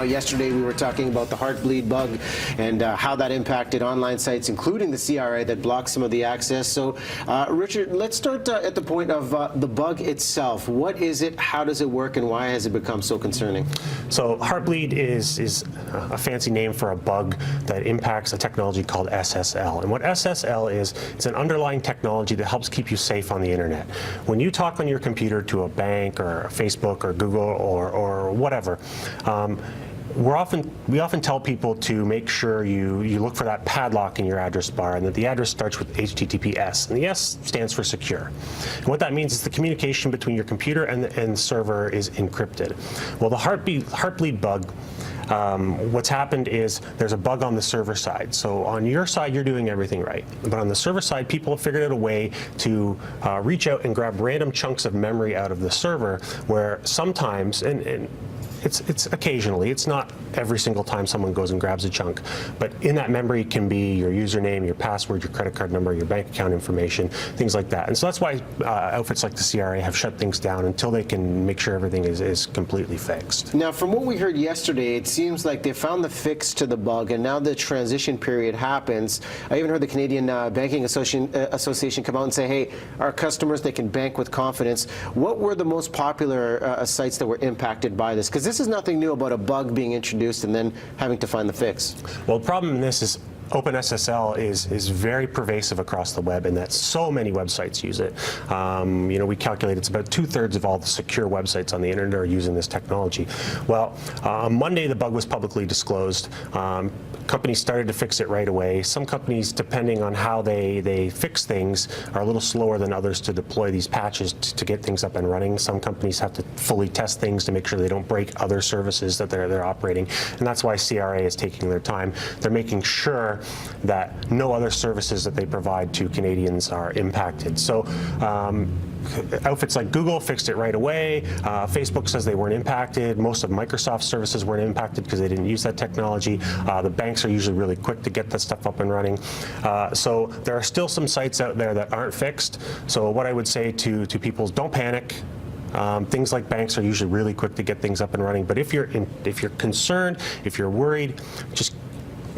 Yesterday we were talking about the Heartbleed bug and how that impacted online sites, including the CRA that blocked some of the access. So, Richard, let's start at the point of the bug itself. What is it, how does it work, and why has it become so concerning? So Heartbleed is a fancy name for a bug that impacts a technology called SSL. And what SSL is, it's an underlying technology that helps keep you safe on the internet. When you talk on your computer to a bank or Facebook or Google or whatever, we often tell people to make sure you look for that padlock in your address bar, and that the address starts with HTTPS, and the S stands for secure. And what that means is the communication between your computer and the server is encrypted. Well, the Heartbleed bug, what's happened is there's a bug on the server side. So on your side, you're doing everything right. But on the server side, people have figured out a way to reach out and grab random chunks of memory out of the server, where sometimes, and it's occasionally, it's not every single time someone goes and grabs a chunk, but in that memory can be your username, your password, your credit card number, your bank account information, things like that. And so that's why outfits like the CRA have shut things down until they can make sure everything is completely fixed. Now, from what we heard yesterday, it seems like they found the fix to the bug, and now the transition period happens. I even heard the Canadian Banking Association come out and say, hey, our customers, they can bank with confidence. What were the most popular sites that were impacted by this? Because this is nothing new about a bug being introduced and then having to find the fix. Well, the problem in this is OpenSSL is very pervasive across the web, and that so many websites use it. You know, we calculate it's about 2/3 of all the secure websites on the internet are using this technology. Well, on Monday the bug was publicly disclosed. Companies started to fix it right away. Some companies, depending on how they fix things, are a little slower than others to deploy these patches to get things up and running. Some companies have to fully test things to make sure they don't break other services that they're operating, and that's why CRA is taking their time. They're making sure that no other services that they provide to Canadians are impacted. So outfits like Google fixed it right away. Facebook says they weren't impacted. Most of Microsoft's services weren't impacted because they didn't use that technology. The banks are usually really quick to get that stuff up and running. So there are still some sites out there that aren't fixed. So what I would say to people is don't panic. Things like banks are usually really quick to get things up and running. But if you're concerned, if you're worried, just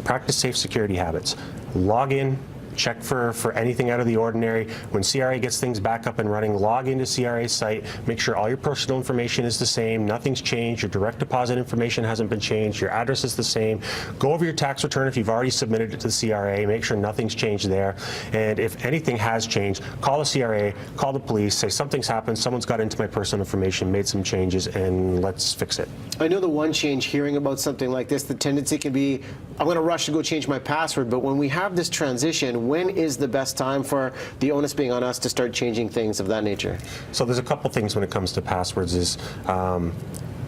practice safe security habits. Log in, check for anything out of the ordinary. When CRA gets things back up and running, log into CRA's site, make sure all your personal information is the same, nothing's changed, your direct deposit information hasn't been changed, your address is the same. Go over your tax return if you've already submitted it to the CRA, make sure nothing's changed there. And if anything has changed, call the CRA, call the police, say something's happened, someone's got into my personal information, made some changes, and let's fix it. I know the one change, hearing about something like this, the tendency can be, I'm going to rush to go change my password, but when we have this transition, when is the best time for the onus being on us to start changing things of that nature? So there's a couple things when it comes to passwords. Is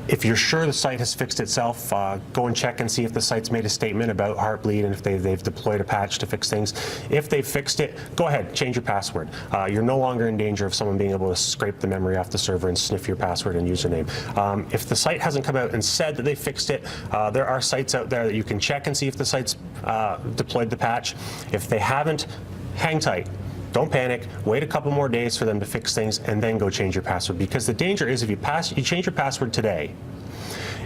if you're sure the site has fixed itself, go and check and see if the site's made a statement about Heartbleed and if they've deployed a patch to fix things. If they've fixed it, go ahead, change your password. You're no longer in danger of someone being able to scrape the memory off the server and sniff your password and username. If the site hasn't come out and said that they fixed it, there are sites out there that you can check and see if the site's deployed the patch. If they haven't, hang tight. Don't panic. Wait a couple more days for them to fix things, and then go change your password. Because the danger is if you change your password today,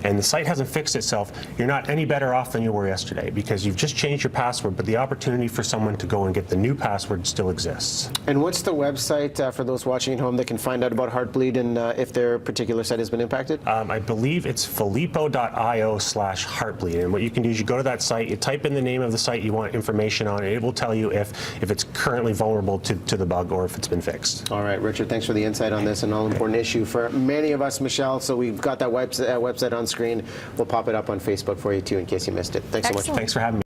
and the site hasn't fixed itself, you're not any better off than you were yesterday, because you've just changed your password, but the opportunity for someone to go and get the new password still exists. And what's the website for those watching at home that can find out about Heartbleed and if their particular site has been impacted? I believe it's filippo.io/Heartbleed. And what you can do is you go to that site, you type in the name of the site you want information on, and it will tell you if it's currently vulnerable to the bug or if it's been fixed. All right, Richard, thanks for the insight on this, an all-important issue for many of us, Michelle. So we've got that website on screen. We'll pop it up on Facebook for you, too, in case you missed it. Thanks so much. Thanks for having me.